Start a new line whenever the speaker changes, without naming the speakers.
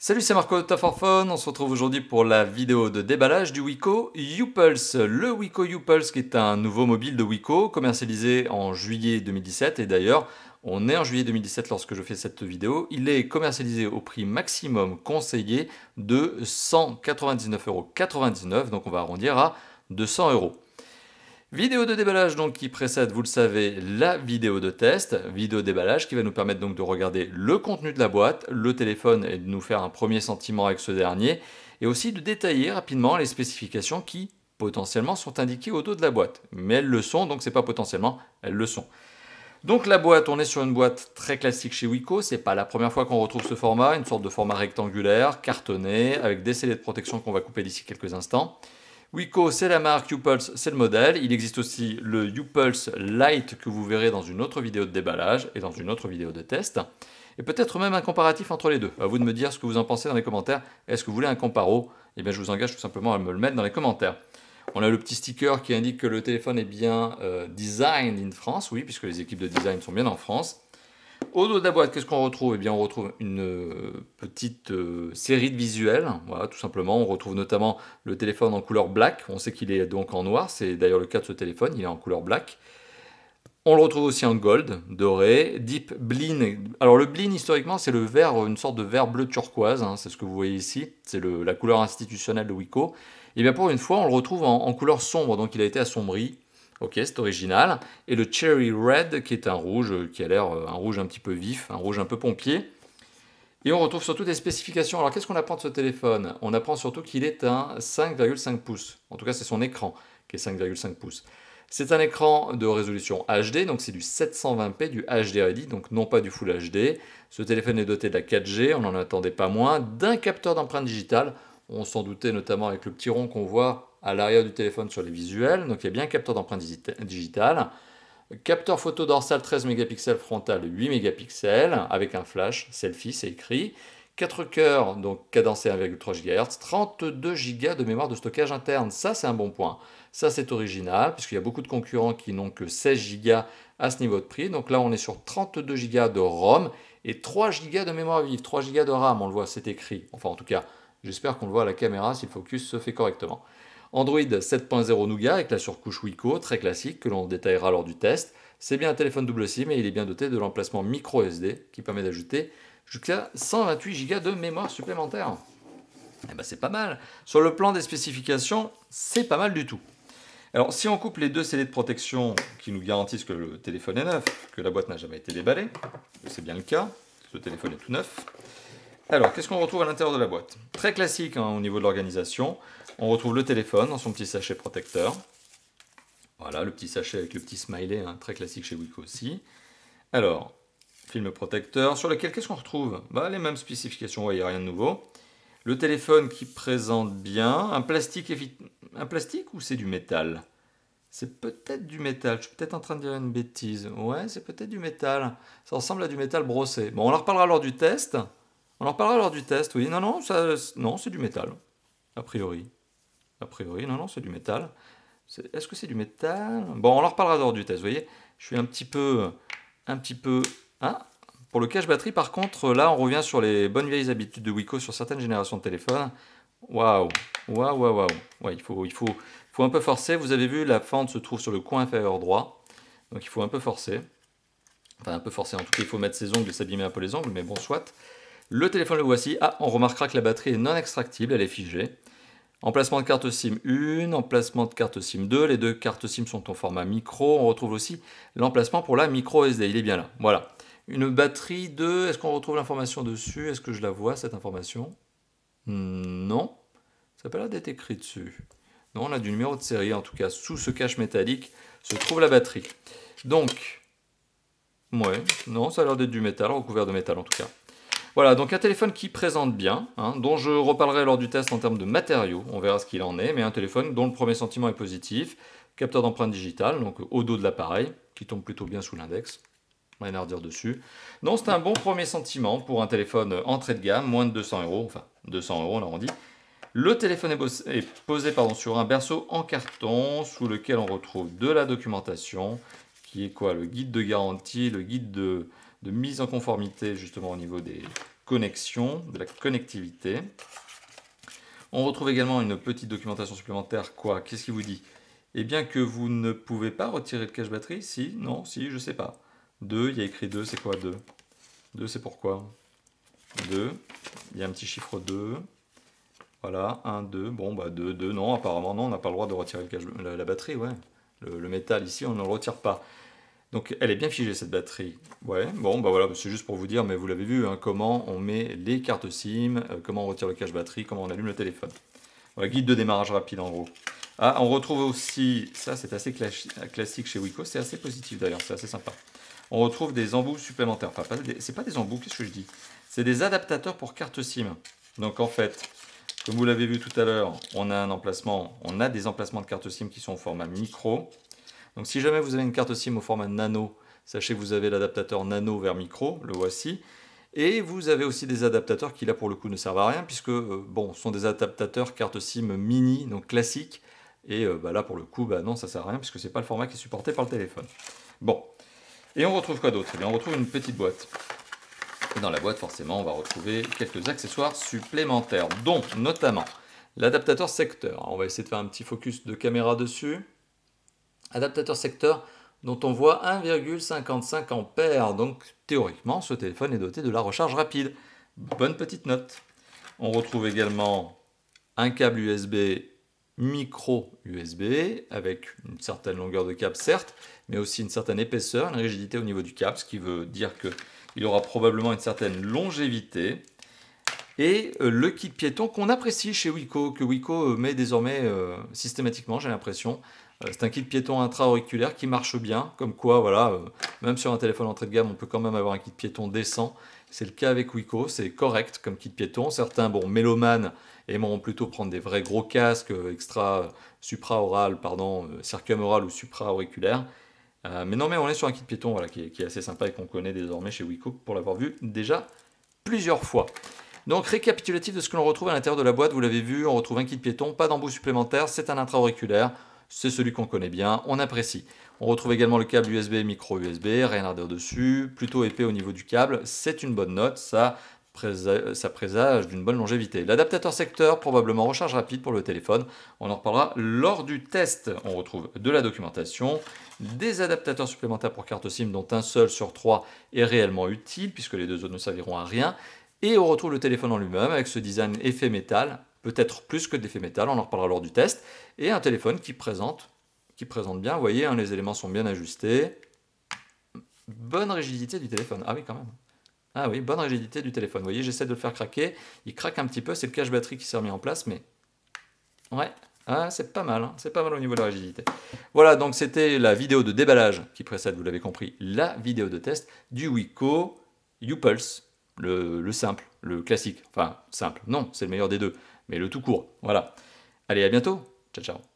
Salut, c'est Marco de Taforphone. On se retrouve aujourd'hui pour la vidéo de déballage du Wiko U-Pulse. Le Wiko U-Pulse qui est un nouveau mobile de Wiko commercialisé en juillet 2017. Et d'ailleurs, on est en juillet 2017 lorsque je fais cette vidéo. Il est commercialisé au prix maximum conseillé de 199,99 €. Donc on va arrondir à 200 €. Vidéo de déballage donc qui précède, vous le savez, la vidéo de test, vidéo de déballage qui va nous permettre donc de regarder le contenu de la boîte, le téléphone et de nous faire un premier sentiment avec ce dernier, et aussi de détailler rapidement les spécifications qui potentiellement sont indiquées au dos de la boîte. Mais elles le sont, donc c'est pas potentiellement, elles le sont. Donc la boîte, on est sur une boîte très classique chez Wiko, c'est pas la première fois qu'on retrouve ce format, une sorte de format rectangulaire, cartonné, avec des scellés de protection qu'on va couper d'ici quelques instants. Wiko, c'est la marque, U-Pulse, c'est le modèle. Il existe aussi le U-Pulse Lite que vous verrez dans une autre vidéo de déballage et dans une autre vidéo de test. Et peut-être même un comparatif entre les deux. À vous de me dire ce que vous en pensez dans les commentaires. Est-ce que vous voulez un comparo? Eh bien, je vous engage tout simplement à me le mettre dans les commentaires. On a le petit sticker qui indique que le téléphone est bien designed in France. Oui, puisque les équipes de design sont bien en France. Au dos de la boîte, qu'est-ce qu'on retrouve? Eh bien, on retrouve une petite série de visuels. Voilà, tout simplement. On retrouve notamment le téléphone en couleur black. On sait qu'il est donc en noir. C'est d'ailleurs le cas de ce téléphone. Il est en couleur black. On le retrouve aussi en gold, doré, deep bleen. Alors le bleen, historiquement, c'est le vert, une sorte de vert bleu turquoise. Hein, c'est ce que vous voyez ici. C'est la couleur institutionnelle de Wiko. Et bien pour une fois, on le retrouve en couleur sombre. Donc il a été assombri. Ok, c'est original. Et le Cherry Red, qui est un rouge, qui a l'air un rouge un petit peu vif, un rouge un peu pompier. Et on retrouve surtout des spécifications. Alors qu'est-ce qu'on apprend de ce téléphone? On apprend surtout qu'il est un 5,5 pouces. En tout cas, c'est son écran qui est 5,5 pouces. C'est un écran de résolution HD, donc c'est du 720p, du HD Ready, donc non pas du Full HD. Ce téléphone est doté de la 4G, on n'en attendait pas moins, d'un capteur d'empreinte digitale. On s'en doutait notamment avec le petit rond qu'on voit à l'arrière du téléphone sur les visuels. Donc il y a bien un capteur d'empreinte digitale. Capteur photo dorsal 13 mégapixels, frontal 8 mégapixels, avec un flash, selfie, c'est écrit. 4 cœurs, donc cadencé 1,3 GHz, 32 Go de mémoire de stockage interne. Ça, c'est un bon point. Ça, c'est original, puisqu'il y a beaucoup de concurrents qui n'ont que 16 Go à ce niveau de prix. Donc là, on est sur 32 Go de ROM et 3 Go de mémoire vive, 3 Go de RAM, on le voit, c'est écrit. Enfin, en tout cas, j'espère qu'on le voit à la caméra si le focus se fait correctement. Android 7.0 Nougat avec la surcouche Wiko, très classique, que l'on détaillera lors du test. C'est bien un téléphone double SIM et il est bien doté de l'emplacement micro SD qui permet d'ajouter jusqu'à 128 Go de mémoire supplémentaire. Eh ben c'est pas mal. Sur le plan des spécifications, c'est pas mal du tout. Alors si on coupe les deux scellés de protection qui nous garantissent que le téléphone est neuf, que la boîte n'a jamais été déballée, c'est bien le cas, ce téléphone est tout neuf. Alors qu'est-ce qu'on retrouve à l'intérieur de la boîte? Très classique hein, au niveau de l'organisation. On retrouve le téléphone dans son petit sachet protecteur. Voilà, le petit sachet avec le petit smiley, hein, très classique chez Wiko aussi. Alors, film protecteur, sur lequel qu'est-ce qu'on retrouve? Les mêmes spécifications, il n'y a rien de nouveau. Le téléphone qui présente bien, un plastique ou c'est du métal? C'est peut-être du métal, je suis peut-être en train de dire une bêtise. Ouais, c'est peut-être du métal, ça ressemble à du métal brossé. Bon, on en reparlera lors du test. Oui, non, c'est du métal, a priori. Non, c'est du métal. Est-ce que c'est du métal? Bon, on en reparlera lors du test, vous voyez. Je suis un petit peu... Ah, pour le cache batterie, par contre, là, on revient sur les bonnes vieilles habitudes de Wiko sur certaines générations de téléphones. Waouh. Ouais, il faut un peu forcer. Vous avez vu, la fente se trouve sur le coin inférieur droit. Donc, il faut un peu forcer. Enfin, un peu forcer. En tout cas, il faut mettre ses ongles et s'abîmer un peu les ongles, mais bon, soit. Le téléphone, le voici. Ah, on remarquera que la batterie est non extractible, elle est figée. Emplacement de carte SIM 1, emplacement de carte SIM 2, les deux cartes SIM sont en format micro. On retrouve aussi l'emplacement pour la micro SD, il est bien là. Voilà. Une batterie de... Est-ce qu'on retrouve l'information dessus? Est-ce que je la vois, cette information? Non. Ça n'a pas l'air d'être écrit dessus. Non, on a du numéro de série, en tout cas, sous ce cache métallique se trouve la batterie. Donc, ouais, non, ça a l'air d'être du métal, recouvert de métal en tout cas. Voilà, donc un téléphone qui présente bien, hein, dont je reparlerai lors du test en termes de matériaux, on verra ce qu'il en est, mais un téléphone dont le premier sentiment est positif, capteur d'empreinte digitale, donc au dos de l'appareil, qui tombe plutôt bien sous l'index, rien à redire dessus. Non, c'est un bon premier sentiment pour un téléphone entrée de gamme, moins de 200 €, enfin 200 € on arrondit. Le téléphone est posé sur un berceau en carton, sous lequel on retrouve de la documentation, qui est quoi? Le guide de garantie, le guide de mise en conformité justement au niveau connexion, de la connectivité. On retrouve également une petite documentation supplémentaire. Quoi? Qu'est-ce qu'il vous dit? Eh bien que vous ne pouvez pas retirer le cache batterie. Si? Non? Si? Je sais pas. 2, il y a écrit 2, c'est quoi 2? 2, c'est pourquoi? 2, il y a un petit chiffre 2. Voilà, 1, 2, bon bah 2, 2, non, apparemment non, on n'a pas le droit de retirer la batterie, ouais. Le métal ici, on ne le retire pas. Donc elle est bien figée cette batterie. Ouais, bon bah voilà, c'est juste pour vous dire, mais vous l'avez vu, hein, comment on met les cartes SIM, comment on retire le cache batterie, comment on allume le téléphone. Voilà, guide de démarrage rapide en gros. Ah, on retrouve aussi, ça c'est assez classique chez Wiko, c'est assez positif d'ailleurs, c'est assez sympa. On retrouve des embouts supplémentaires, enfin c'est pas des embouts, qu'est-ce que je dis? C'est des adaptateurs pour carte SIM. Donc en fait, comme vous l'avez vu tout à l'heure, on a des emplacements de carte SIM qui sont au format micro. Donc si jamais vous avez une carte SIM au format nano, sachez que vous avez l'adaptateur nano vers micro, le voici. Et vous avez aussi des adaptateurs qui là pour le coup ne servent à rien, puisque bon, ce sont des adaptateurs carte SIM mini, donc classiques. Et bah, là pour le coup, bah, non, ça sert à rien, puisque ce n'est pas le format qui est supporté par le téléphone. Bon, et on retrouve quoi d'autre? Eh bien, on retrouve une petite boîte. Et dans la boîte, forcément, on va retrouver quelques accessoires supplémentaires, dont notamment l'adaptateur secteur. On va essayer de faire un petit focus de caméra dessus. Adaptateur secteur dont on voit 1,55 ampères. Donc théoriquement, ce téléphone est doté de la recharge rapide. Bonne petite note. On retrouve également un câble USB micro USB avec une certaine longueur de câble certes, mais aussi une certaine épaisseur, une rigidité au niveau du câble, ce qui veut dire qu'il aura probablement une certaine longévité. Et le kit piéton qu'on apprécie chez Wiko, que Wiko met désormais systématiquement, j'ai l'impression. C'est un kit piéton intra-auriculaire qui marche bien, comme quoi, voilà, même sur un téléphone entrée de gamme, on peut quand même avoir un kit piéton décent. C'est le cas avec Wiko, c'est correct comme kit piéton. Certains, bon, mélomanes, aimeront plutôt prendre des vrais gros casques supra-oral, circumoral ou supra-auriculaire. Mais non, mais on est sur un kit piéton voilà, qui est assez sympa et qu'on connaît désormais chez Wiko pour l'avoir vu déjà plusieurs fois. Donc récapitulatif de ce que l'on retrouve à l'intérieur de la boîte, vous l'avez vu, on retrouve un kit piéton, pas d'embout supplémentaire, c'est un intra-auriculaire, c'est celui qu'on connaît bien, on apprécie. On retrouve également le câble USB, micro USB, rien à dire dessus, plutôt épais au niveau du câble, c'est une bonne note, ça présage d'une bonne longévité. L'adaptateur secteur, probablement recharge rapide pour le téléphone, on en reparlera lors du test. On retrouve de la documentation, des adaptateurs supplémentaires pour carte SIM dont un seul sur 3 est réellement utile puisque les deux autres ne serviront à rien. Et on retrouve le téléphone en lui-même avec ce design effet métal, peut-être plus que d'effet métal, on en reparlera lors du test, et un téléphone qui présente bien, vous voyez, hein, les éléments sont bien ajustés. Bonne rigidité du téléphone, ah oui quand même. Ah oui, bonne rigidité du téléphone. Vous voyez, j'essaie de le faire craquer. Il craque un petit peu, c'est le cache batterie qui s'est remis en place, mais ouais, ah, c'est pas mal, hein. C'est pas mal au niveau de la rigidité. Voilà, donc c'était la vidéo de déballage qui précède, vous l'avez compris, la vidéo de test du Wiko U-Pulse, le simple, le classique. Enfin, simple, non, c'est le meilleur des deux, mais le tout court. Voilà. Allez, à bientôt. Ciao, ciao.